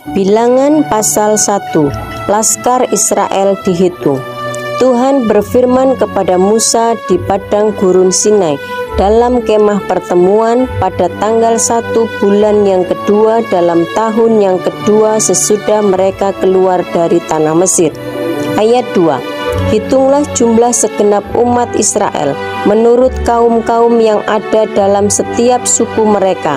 Bilangan pasal 1. Laskar Israel dihitung. Tuhan berfirman kepada Musa di padang gurun Sinai dalam kemah pertemuan pada tanggal 1 bulan yang kedua dalam tahun yang kedua sesudah mereka keluar dari tanah Mesir. Ayat 2. Hitunglah jumlah segenap umat Israel menurut kaum-kaum yang ada dalam setiap suku mereka,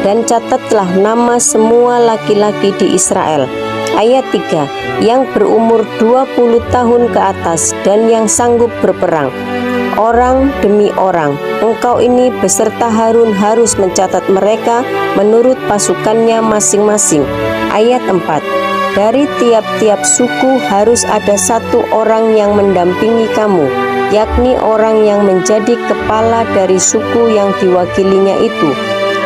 dan catatlah nama semua laki-laki di Israel. Ayat 3. Yang berumur 20 tahun ke atas dan yang sanggup berperang, orang demi orang. Engkau ini beserta Harun harus mencatat mereka menurut pasukannya masing-masing. Ayat 4. Dari tiap-tiap suku harus ada satu orang yang mendampingi kamu, yakni orang yang menjadi kepala dari suku yang diwakilinya itu.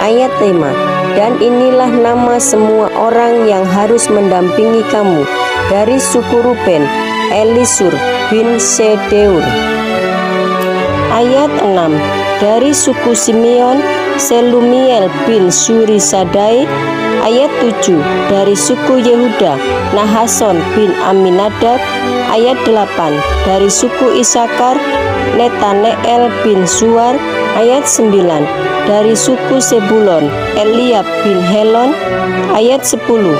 Ayat 5. Dan inilah nama semua orang yang harus mendampingi kamu. Dari suku Ruben, Elisur bin Sedeur. Ayat 6. Dari suku Simeon, Selumiel bin Surisadai. Ayat 7. Dari suku Yehuda, Nahason bin Aminadab. Ayat 8. Dari suku Isakar, Netaneel bin Suar. Ayat 9. Dari suku Sebulon, Eliab bin Helon. Ayat 10.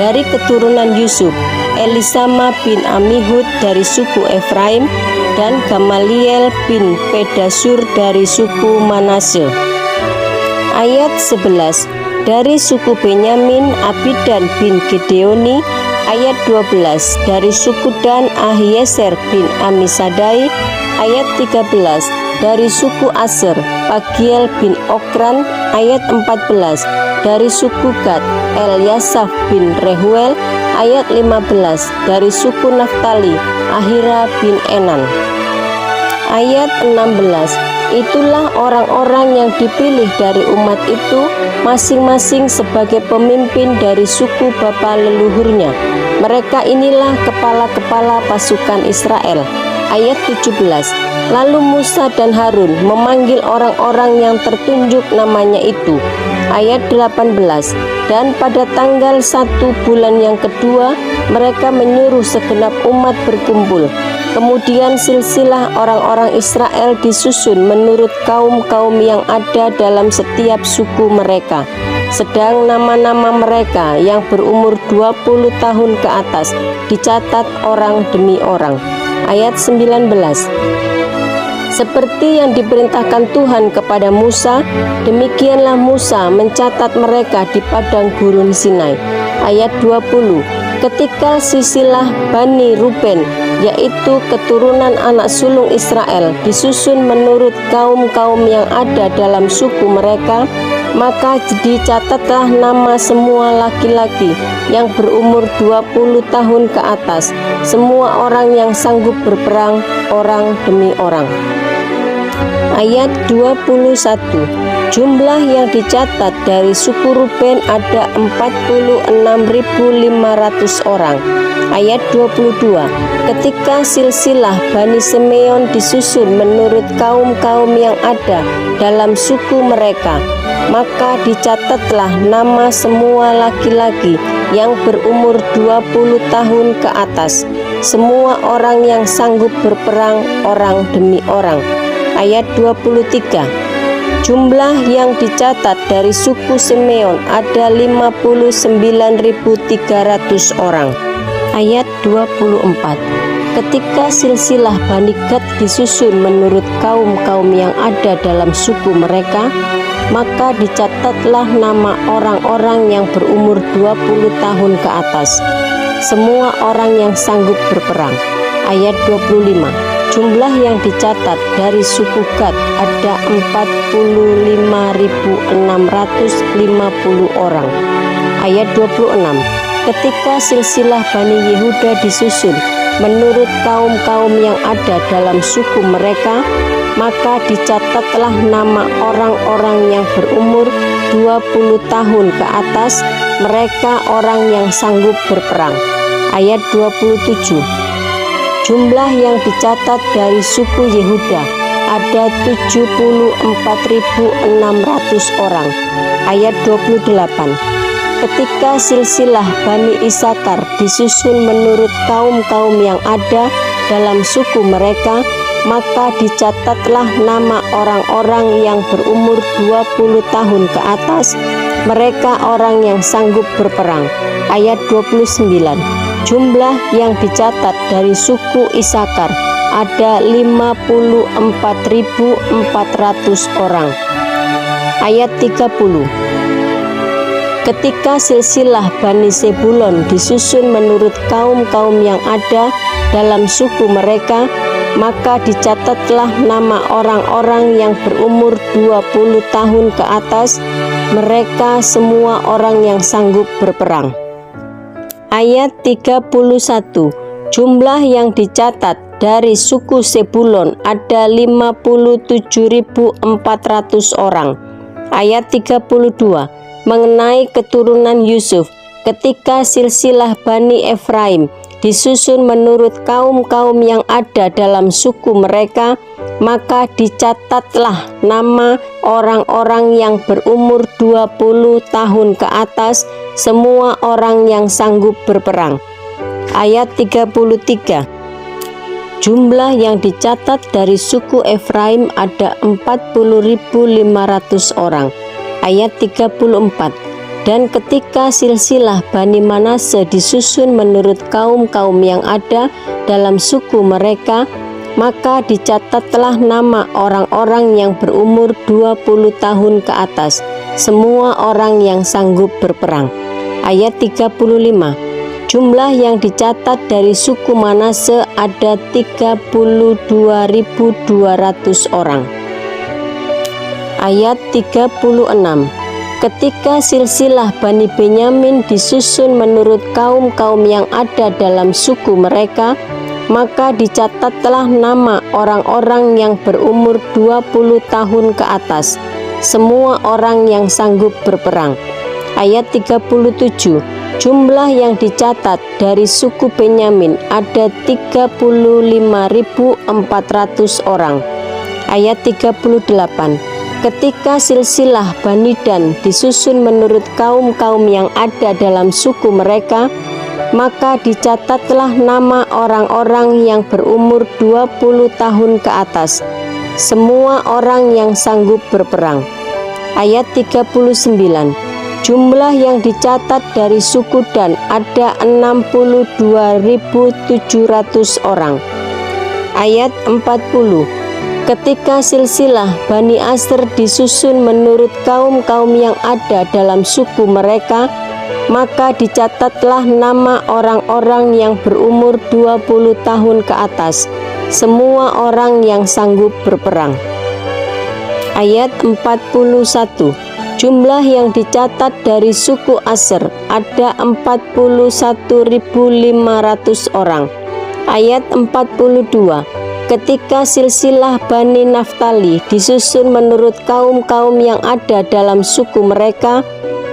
Dari keturunan Yusuf, Elisama bin Amihud dari suku Efraim, dan Gamaliel bin Pedasur dari suku Manase. Ayat 11. Dari suku Benyamin, Abidan bin Gideoni. Ayat 12. Dari suku Dan, Ahieser bin Amisadai. Ayat 13. Dari suku Aser, Pagiel bin Okran. Ayat 14. Dari suku Gad, Eliasaf bin Rehuel. Ayat 15. Dari suku Naftali, Ahira bin Enan. Ayat 16. Itulah orang-orang yang dipilih dari umat itu, masing-masing sebagai pemimpin dari suku bapa leluhurnya. Mereka inilah kepala-kepala pasukan Israel. Ayat 17. Lalu Musa dan Harun memanggil orang-orang yang tertunjuk namanya itu. Ayat 18. Dan pada tanggal 1 bulan yang kedua, mereka menyuruh segenap umat berkumpul. Kemudian silsilah orang-orang Israel disusun menurut kaum-kaum yang ada dalam setiap suku mereka. Sedang nama-nama mereka yang berumur 20 tahun ke atas dicatat orang demi orang. Ayat 19. Seperti yang diperintahkan Tuhan kepada Musa, demikianlah Musa mencatat mereka di padang gurun Sinai. Ayat 20. Ketika silsilah Bani Ruben, yaitu keturunan anak sulung Israel, disusun menurut kaum-kaum yang ada dalam suku mereka, maka dicatatlah nama semua laki-laki yang berumur 20 tahun ke atas, semua orang yang sanggup berperang, orang demi orang. Ayat 21. Jumlah yang dicatat dari suku Ruben ada 46.500 orang. Ayat 22. Ketika silsilah Bani Simeon disusun menurut kaum-kaum yang ada dalam suku mereka, maka dicatatlah nama semua laki-laki yang berumur 20 tahun ke atas, semua orang yang sanggup berperang, orang demi orang. Ayat 23. Jumlah yang dicatat dari suku Simeon ada 59.300 orang. Ayat 24. Ketika silsilah Bani Gad disusun menurut kaum-kaum yang ada dalam suku mereka, maka dicatatlah nama orang-orang yang berumur 20 tahun ke atas, semua orang yang sanggup berperang. Ayat 25. Jumlah yang dicatat dari suku Gad ada 45.650 orang. Ayat 26. Ketika silsilah Bani Yehuda disusun menurut kaum-kaum yang ada dalam suku mereka, maka dicatatlah nama orang-orang yang berumur 20 tahun ke atas, mereka orang yang sanggup berperang. Ayat 27. Jumlah yang dicatat dari suku Yehuda ada 74.600 orang. Ayat 28. ketika silsilah Bani Isakar disusun menurut kaum-kaum yang ada dalam suku mereka, maka dicatatlah nama orang-orang yang berumur 20 tahun ke atas, mereka orang yang sanggup berperang. Ayat 29. Jumlah yang dicatat dari suku Isakar ada 54.400 orang. Ayat 30. Ketika silsilah Bani Zebulon disusun menurut kaum-kaum yang ada dalam suku mereka, maka dicatatlah nama orang-orang yang berumur 20 tahun ke atas, mereka semua orang yang sanggup berperang. Ayat 31. Jumlah yang dicatat dari suku Zebulon ada 57.400 orang. Ayat 32. Mengenai keturunan Yusuf, ketika silsilah Bani Efraim disusun menurut kaum-kaum yang ada dalam suku mereka, maka dicatatlah nama orang-orang yang berumur 20 tahun ke atas, semua orang yang sanggup berperang. Ayat 33. Jumlah yang dicatat dari suku Efraim ada 40.500 orang. Ayat 34. Dan ketika silsilah Bani Manase disusun menurut kaum-kaum yang ada dalam suku mereka, maka dicatatlah nama orang-orang yang berumur 20 tahun ke atas, semua orang yang sanggup berperang. Ayat 35. Jumlah yang dicatat dari suku Manase ada 32.200 orang. Ayat 36. Ketika silsilah Bani Benyamin disusun menurut kaum-kaum yang ada dalam suku mereka, maka dicatatlah nama orang-orang yang berumur 20 tahun ke atas, semua orang yang sanggup berperang. Ayat 37. Jumlah yang dicatat dari suku Benyamin ada 35.400 orang. Ayat 38. Ketika silsilah Bani Dan disusun menurut kaum-kaum yang ada dalam suku mereka, maka dicatatlah nama orang-orang yang berumur 20 tahun ke atas, semua orang yang sanggup berperang. Ayat 39. Jumlah yang dicatat dari suku Dan ada 62.700 orang. Ayat 40. Ketika silsilah Bani Aser disusun menurut kaum-kaum yang ada dalam suku mereka, maka dicatatlah nama orang-orang yang berumur 20 tahun ke atas, semua orang yang sanggup berperang. Ayat 41. Jumlah yang dicatat dari suku Aser ada 41.500 orang. Ayat 42. Ketika silsilah Bani Naftali disusun menurut kaum-kaum yang ada dalam suku mereka,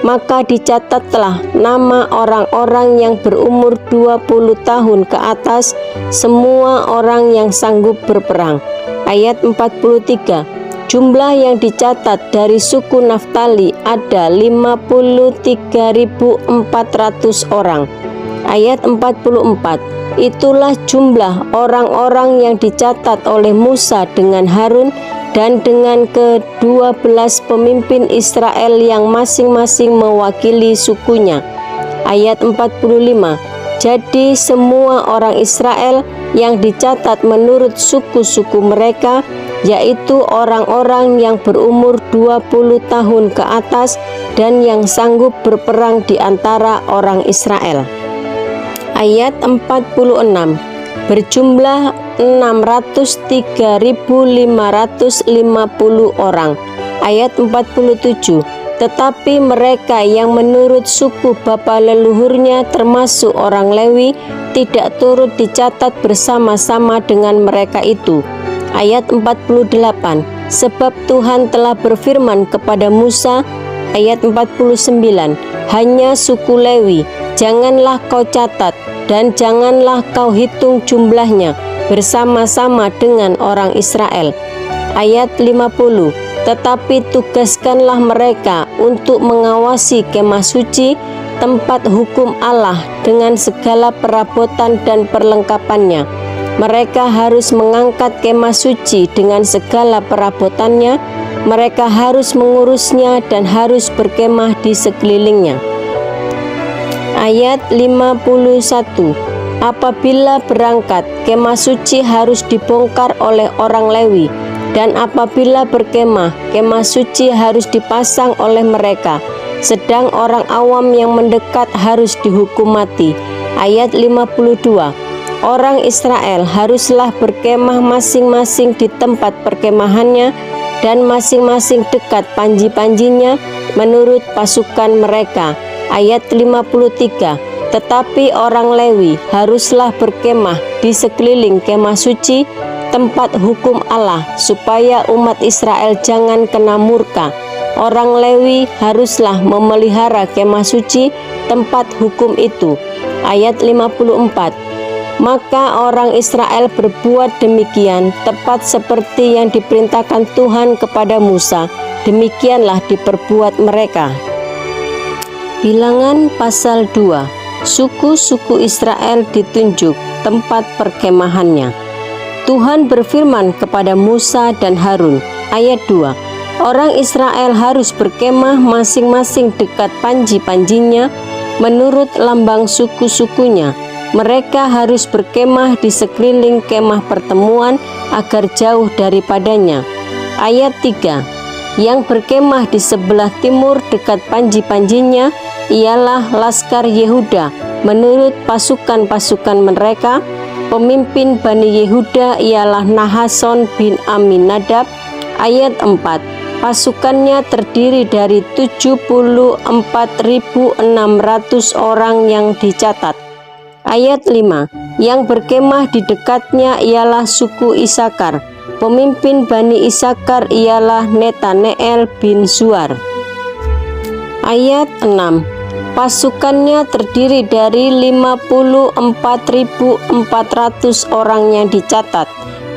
maka dicatatlah nama orang-orang yang berumur 20 tahun ke atas, semua orang yang sanggup berperang. Ayat 43. Jumlah yang dicatat dari suku Naftali ada 53.400 orang. Ayat 44. Itulah jumlah orang-orang yang dicatat oleh Musa dengan Harun dan dengan ke-12 pemimpin Israel yang masing-masing mewakili sukunya. Ayat 45. Jadi semua orang Israel yang dicatat menurut suku-suku mereka, yaitu orang-orang yang berumur 20 tahun ke atas dan yang sanggup berperang di antara orang Israel. Ayat 46. Berjumlah 603.550 orang. Ayat 47. Tetapi mereka yang menurut suku bapa leluhurnya termasuk orang Lewi tidak turut dicatat bersama-sama dengan mereka itu. Ayat 48. Sebab Tuhan telah berfirman kepada Musa. Ayat 49. Hanya suku Lewi janganlah kau catat dan janganlah kau hitung jumlahnya bersama-sama dengan orang Israel. Ayat 50. Tetapi tugaskanlah mereka untuk mengawasi kemah suci tempat hukum Allah dengan segala perabotan dan perlengkapannya. Mereka harus mengangkat kemah suci dengan segala perabotannya. Mereka harus mengurusnya dan harus berkemah di sekelilingnya. Ayat 51. Apabila berangkat, kemah suci harus dibongkar oleh orang Lewi, dan apabila berkemah, kemah suci harus dipasang oleh mereka, sedang orang awam yang mendekat harus dihukum mati. Ayat 52. Orang Israel haruslah berkemah masing-masing di tempat perkemahannya dan masing-masing dekat panji-panjinya menurut pasukan mereka. Ayat 53. Tetapi orang Lewi haruslah berkemah di sekeliling kemah suci, tempat hukum Allah, supaya umat Israel jangan kena murka. Orang Lewi haruslah memelihara kemah suci, tempat hukum itu. Ayat 54. Maka orang Israel berbuat demikian, tepat seperti yang diperintahkan Tuhan kepada Musa. Demikianlah diperbuat mereka. Bilangan pasal 2. Suku-suku Israel ditunjuk tempat perkemahannya. Tuhan berfirman kepada Musa dan Harun. Ayat 2. Orang Israel harus berkemah masing-masing dekat panji-panjinya menurut lambang suku-sukunya. Mereka harus berkemah di sekeliling kemah pertemuan agar jauh daripadanya. Ayat 3. Yang berkemah di sebelah timur dekat panji-panjinya ialah Laskar Yehuda menurut pasukan-pasukan mereka. Pemimpin Bani Yehuda ialah Nahason bin Aminadab. Ayat 4. Pasukannya terdiri dari 74.600 orang yang dicatat. Ayat 5. Yang berkemah di dekatnya ialah suku Isakar. Pemimpin Bani Isakar ialah Netaneel bin Zuar. Ayat 6. Pasukannya terdiri dari 54.400 orang yang dicatat.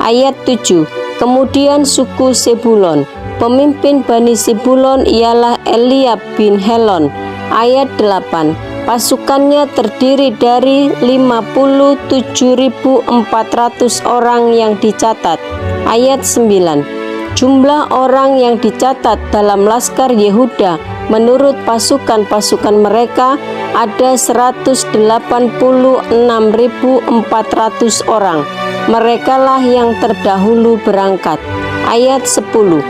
Ayat 7. Kemudian suku Sebulon. Pemimpin Bani Sebulon ialah Eliab bin Helon. Ayat 8. Pasukannya terdiri dari 57.400 orang yang dicatat. Ayat 9. Jumlah orang yang dicatat dalam Laskar Yehuda menurut pasukan-pasukan mereka ada 186.400 orang. Merekalah yang terdahulu berangkat. Ayat 10.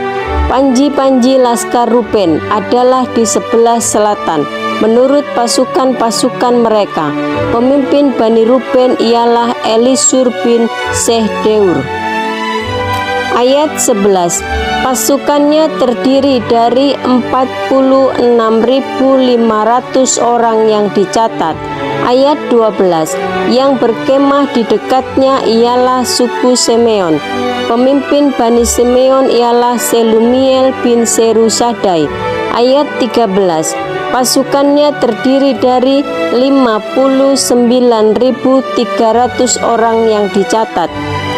Panji-panji Laskar Ruben adalah di sebelah selatan menurut pasukan-pasukan mereka. Pemimpin Bani Ruben ialah Elisur bin Sehdeur. Ayat 11. Pasukannya terdiri dari 46.500 orang yang dicatat. Ayat 12. Yang berkemah di dekatnya ialah suku Simeon. Pemimpin Bani Simeon ialah Selumiel bin Serusadai. Ayat 13. Pasukannya terdiri dari 59.300 orang yang dicatat.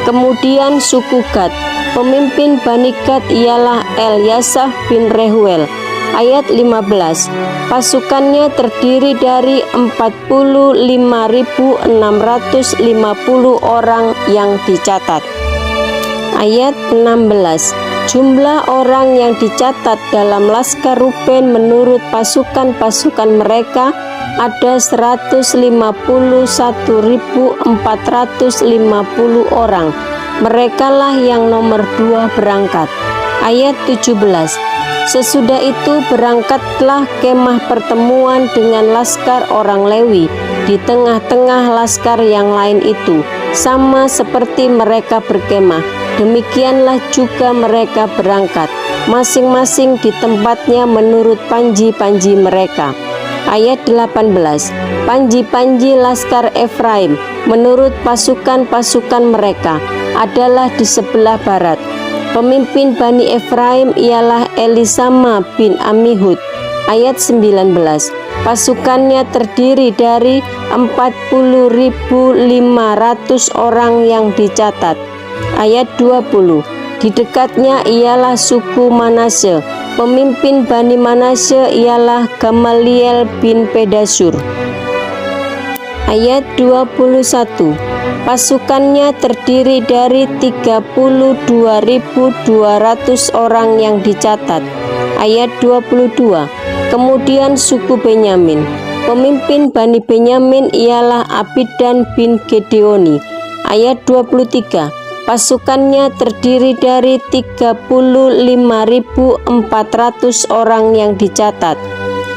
Kemudian suku Gad. Pemimpin Bani Gad ialah Eliasaf bin Rehuel. Ayat 15. Pasukannya terdiri dari 45.650 orang yang dicatat. Ayat 16. Jumlah orang yang dicatat dalam Laskar Ruben menurut pasukan-pasukan mereka ada 151.450 orang. Merekalah yang nomor 2 berangkat. Ayat 17. Sesudah itu berangkatlah kemah pertemuan dengan laskar orang Lewi di tengah-tengah laskar yang lain itu, sama seperti mereka berkemah. Demikianlah juga mereka berangkat, masing-masing di tempatnya menurut panji-panji mereka. Ayat 18. Panji-panji laskar Efraim menurut pasukan-pasukan mereka adalah di sebelah barat. Pemimpin Bani Efraim ialah Elisama bin Amihud. Ayat 19. Pasukannya terdiri dari 40.500 orang yang dicatat. Ayat 20. Di dekatnya ialah suku Manase. Pemimpin Bani Manasye ialah Gamaliel bin Pedasur. Ayat 21. Pasukannya terdiri dari 32.200 orang yang dicatat. Ayat 22. Kemudian suku Benyamin. Pemimpin Bani Benyamin ialah Abidan bin Gedeoni. Ayat 23. Pasukannya terdiri dari 35.400 orang yang dicatat.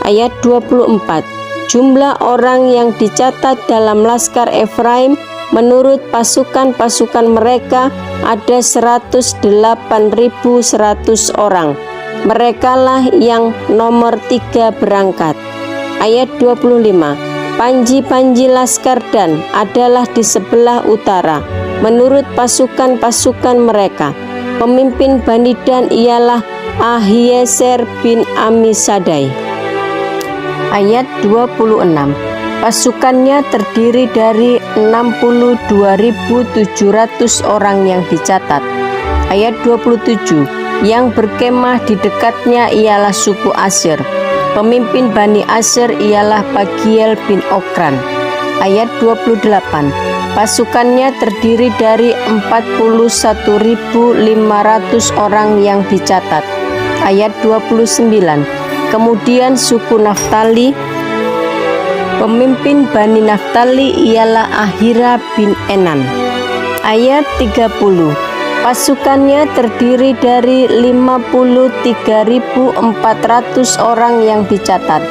Ayat 24. Jumlah orang yang dicatat dalam laskar Efraim menurut pasukan-pasukan mereka ada 108.100 orang. Merekalah yang nomor 3 berangkat. Ayat 25. Panji-panji laskar Dan adalah di sebelah utara menurut pasukan-pasukan mereka. Pemimpin Bani Dan ialah Ahiezer bin Amisadai. Ayat 26. Pasukannya terdiri dari 62.700 orang yang dicatat. Ayat 27. Yang berkemah di dekatnya ialah suku Aser. Pemimpin Bani Aser ialah Pagiel bin Okran. Ayat 28. Pasukannya terdiri dari 41.500 orang yang dicatat. Ayat 29. Kemudian suku Naftali. Pemimpin Bani Naftali ialah Ahira bin Enan. Ayat 30. Pasukannya terdiri dari 53.400 orang yang dicatat.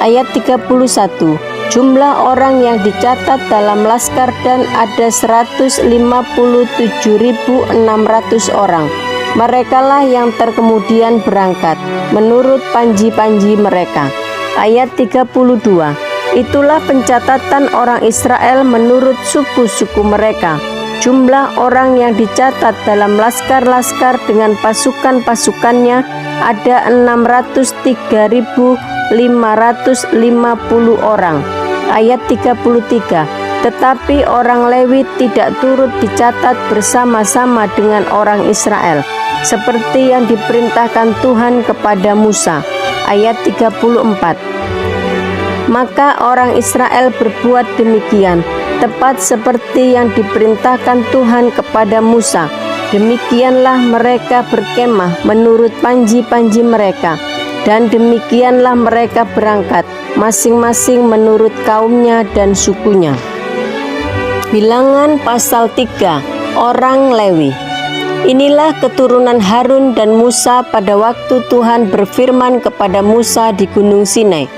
Ayat 31. Jumlah orang yang dicatat dalam laskar Dan ada 157.600 orang. Merekalah yang terkemudian berangkat menurut panji-panji mereka. Ayat 32. Itulah pencatatan orang Israel menurut suku-suku mereka. Jumlah orang yang dicatat dalam laskar-laskar dengan pasukan-pasukannya ada 603.550 orang. Ayat 33. Tetapi orang Lewi tidak turut dicatat bersama-sama dengan orang Israel, seperti yang diperintahkan Tuhan kepada Musa. Ayat 34. Maka orang Israel berbuat demikian, tepat seperti yang diperintahkan Tuhan kepada Musa. Demikianlah mereka berkemah menurut panji-panji mereka, dan demikianlah mereka berangkat, masing-masing menurut kaumnya dan sukunya. Bilangan pasal 3. Orang Lewi. Inilah keturunan Harun dan Musa pada waktu Tuhan berfirman kepada Musa di Gunung Sinai.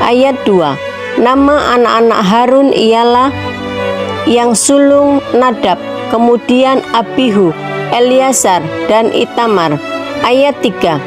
Ayat 2. Nama anak-anak Harun ialah yang sulung Nadab, kemudian Abihu, Eleazar, dan Itamar. Ayat 3.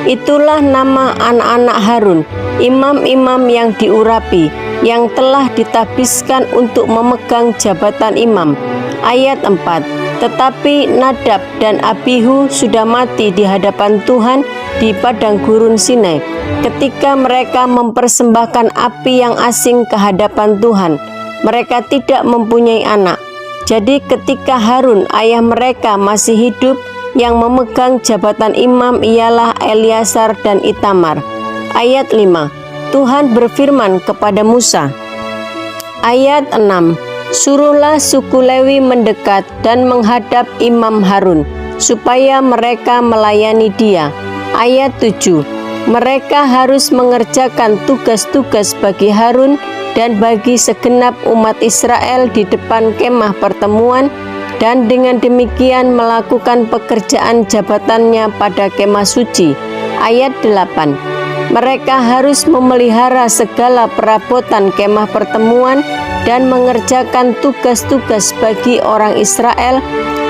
Itulah nama anak-anak Harun, imam-imam yang diurapi, yang telah ditabiskan untuk memegang jabatan imam. Ayat 4. Tetapi Nadab dan Abihu sudah mati di hadapan Tuhan di padang gurun Sinai, ketika mereka mempersembahkan api yang asing ke hadapan Tuhan. Mereka tidak mempunyai anak. Jadi ketika Harun ayah mereka masih hidup, yang memegang jabatan imam ialah Eleazar dan Itamar. Ayat 5. Tuhan berfirman kepada Musa. Ayat 6. Suruhlah suku Lewi mendekat dan menghadap Imam Harun, supaya mereka melayani dia. Ayat 7. Mereka harus mengerjakan tugas-tugas bagi Harun dan bagi segenap umat Israel di depan kemah pertemuan, dan dengan demikian melakukan pekerjaan jabatannya pada kemah suci. Ayat 8. Mereka harus memelihara segala perabotan kemah pertemuan dan mengerjakan tugas-tugas bagi orang Israel,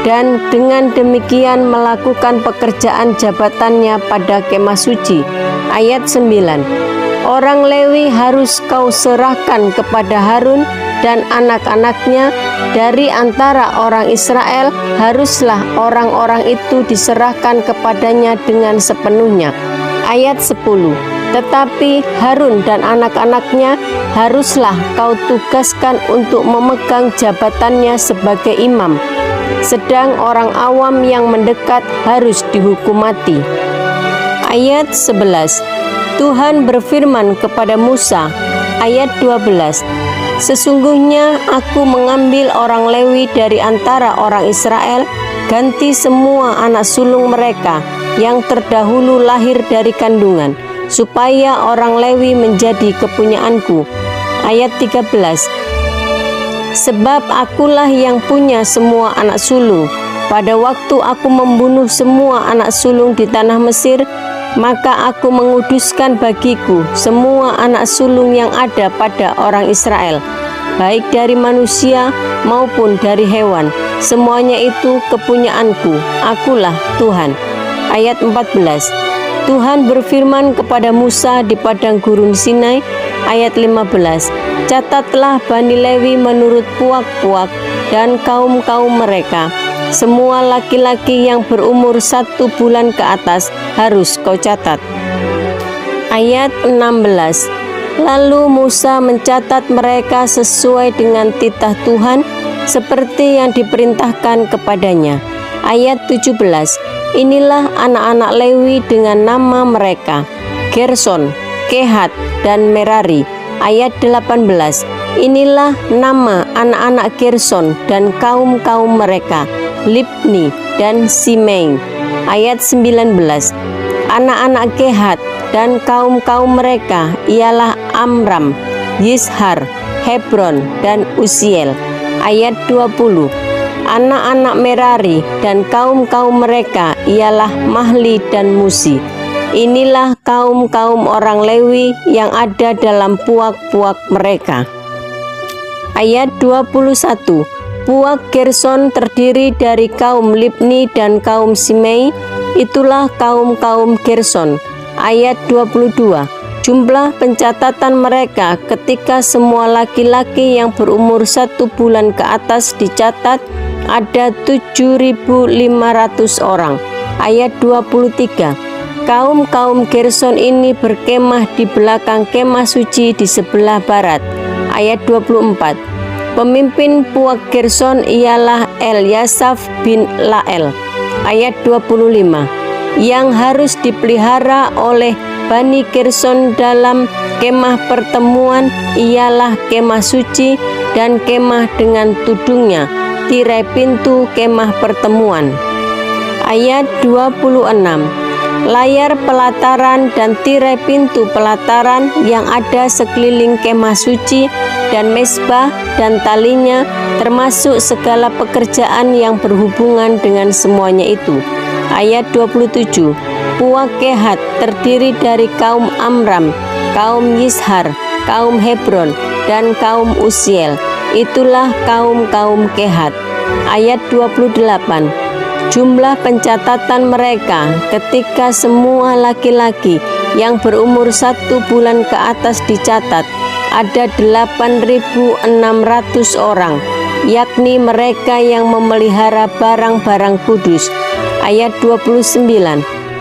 dan dengan demikian melakukan pekerjaan jabatannya pada kemah suci. Ayat 9. Orang Lewi harus kau serahkan kepada Harun dan anak-anaknya. Dari antara orang Israel haruslah orang-orang itu diserahkan kepadanya dengan sepenuhnya. Ayat 10. Tetapi Harun dan anak-anaknya haruslah kau tugaskan untuk memegang jabatannya sebagai imam, sedang orang awam yang mendekat harus dihukum mati. Ayat 11. Tuhan berfirman kepada Musa. Ayat 12. Sesungguhnya aku mengambil orang Lewi dari antara orang Israel, ganti semua anak sulung mereka yang terdahulu lahir dari kandungan, supaya orang Lewi menjadi kepunyaanku. Ayat 13. Sebab akulah yang punya semua anak sulung. Pada waktu aku membunuh semua anak sulung di tanah Mesir, maka aku menguduskan bagiku semua anak sulung yang ada pada orang Israel, baik dari manusia maupun dari hewan. Semuanya itu kepunyaanku, akulah Tuhan. Ayat 14. Tuhan berfirman kepada Musa di padang gurun Sinai. Ayat 15. Catatlah Bani Lewi menurut puak-puak dan kaum-kaum mereka. Semua laki-laki yang berumur 1 bulan ke atas harus kau catat. Ayat 16. Lalu Musa mencatat mereka sesuai dengan titah Tuhan, seperti yang diperintahkan kepadanya. Ayat 17. Inilah anak-anak Lewi dengan nama mereka: Gerson, Kehat, dan Merari. Ayat 18. Inilah nama anak-anak Gerson dan kaum-kaum mereka: Libni dan Simei. Ayat 19. Anak-anak Kehat dan kaum-kaum mereka ialah Amram, Yishar, Hebron, dan Uziel. Ayat 20. Anak-anak Merari dan kaum-kaum mereka ialah Mahli dan Musi. Inilah kaum-kaum orang Lewi yang ada dalam puak-puak mereka. Ayat 21. Puak Gerson terdiri dari kaum Libni dan kaum Simei, itulah kaum-kaum Gerson. Ayat 22. Jumlah pencatatan mereka ketika semua laki-laki yang berumur 1 bulan ke atas dicatat ada 7.500 orang. Ayat 23. Kaum-kaum Gerson ini berkemah di belakang kemah suci di sebelah barat. Ayat 24. Pemimpin puak Gerson ialah Eliasaf bin Lael. Ayat 25. Yang harus dipelihara oleh Bani Gerson dalam kemah pertemuan ialah kemah suci dan kemah dengan tudungnya, tirai pintu kemah pertemuan. Ayat 26. Layar pelataran dan tirai pintu pelataran yang ada sekeliling kemah suci dan mezbah dan talinya, termasuk segala pekerjaan yang berhubungan dengan semuanya itu. Ayat 27. Puak Kehat terdiri dari kaum Amram, kaum Yishar, kaum Hebron, dan kaum Uziel. Itulah kaum-kaum Kehat. Ayat 28. Jumlah pencatatan mereka ketika semua laki-laki yang berumur 1 bulan ke atas dicatat ada 8.600 orang, yakni mereka yang memelihara barang-barang kudus. Ayat 29.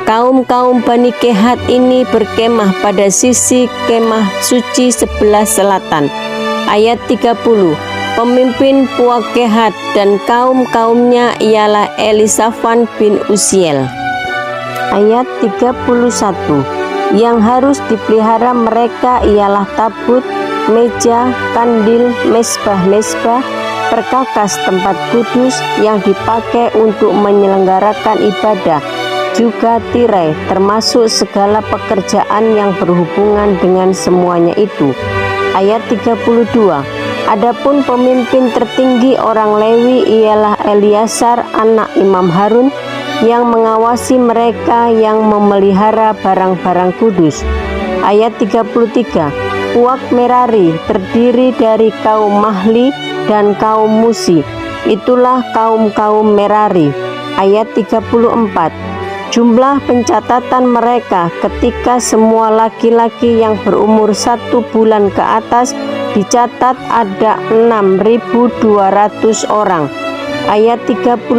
Kaum-kaum Bani Kehat ini berkemah pada sisi kemah suci sebelah selatan. Ayat 30. Pemimpin puak Kehat dan kaum-kaumnya ialah Elisafan bin Uziel. Ayat 31. Yang harus dipelihara mereka ialah tabut, meja, kandil, mezbah-mezbah, perkakas tempat kudus yang dipakai untuk menyelenggarakan ibadah, juga tirai, termasuk segala pekerjaan yang berhubungan dengan semuanya itu. Ayat 32. Adapun pemimpin tertinggi orang Lewi ialah Eliasar anak Imam Harun, yang mengawasi mereka yang memelihara barang-barang kudus. Ayat 33. Puak Merari terdiri dari kaum Mahli dan kaum Musi. Itulah kaum-kaum Merari. Ayat 34. Jumlah pencatatan mereka ketika semua laki-laki yang berumur 1 bulan ke atas dicatat ada 6.200 orang. Ayat 35.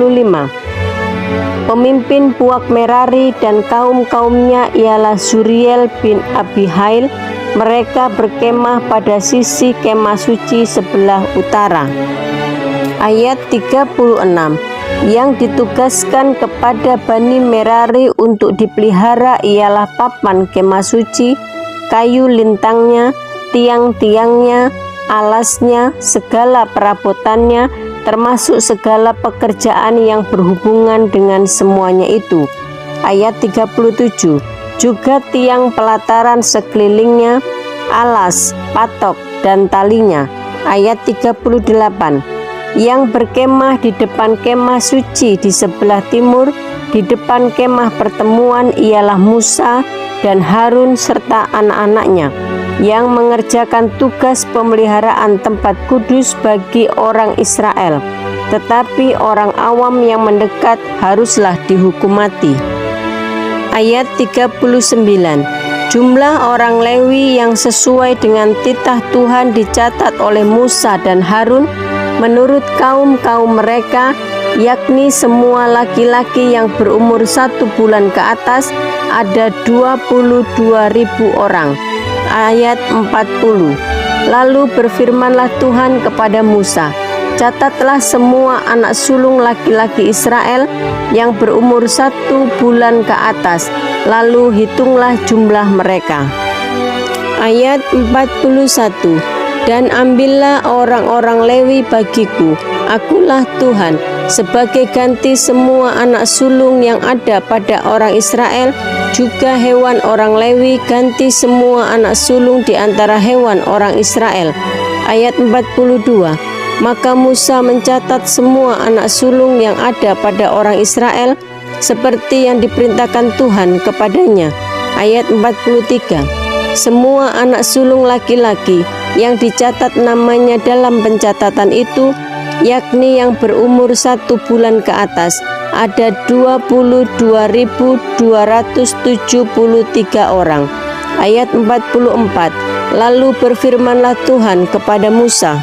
Pemimpin puak Merari dan kaum-kaumnya ialah Suriel bin Abihail. Mereka berkemah pada sisi kemah suci sebelah utara. Ayat 36. Yang ditugaskan kepada Bani Merari untuk dipelihara ialah papan kemah suci, kayu lintangnya, tiang-tiangnya, alasnya, segala perabotannya, termasuk segala pekerjaan yang berhubungan dengan semuanya itu. Ayat 37. Juga tiang pelataran sekelilingnya, alas, patok, dan talinya. Ayat 38. Yang berkemah di depan kemah suci di sebelah timur, di depan kemah pertemuan ialah Musa dan Harun serta anak-anaknya, yang mengerjakan tugas pemeliharaan tempat kudus bagi orang Israel. Tetapi orang awam yang mendekat haruslah dihukum mati. Ayat 39. Jumlah orang Lewi yang sesuai dengan titah Tuhan dicatat oleh Musa dan Harun menurut kaum-kaum mereka, yakni semua laki-laki yang berumur 1 bulan ke atas, ada 22.000 orang. Ayat 40. Lalu berfirmanlah Tuhan kepada Musa, catatlah semua anak sulung laki-laki Israel yang berumur 1 bulan ke atas, lalu hitunglah jumlah mereka. Ayat 41. Dan ambillah orang-orang Lewi bagiku, akulah Tuhan, sebagai ganti semua anak sulung yang ada pada orang Israel, juga hewan orang Lewi ganti semua anak sulung di antara hewan orang Israel. Ayat 42. Maka Musa mencatat semua anak sulung yang ada pada orang Israel, seperti yang diperintahkan Tuhan kepadanya. Ayat 43. Semua anak sulung laki-laki yang dicatat namanya dalam pencatatan itu, yakni yang berumur 1 bulan ke atas, ada 22.273 orang. Ayat 44. Lalu berfirmanlah Tuhan kepada Musa,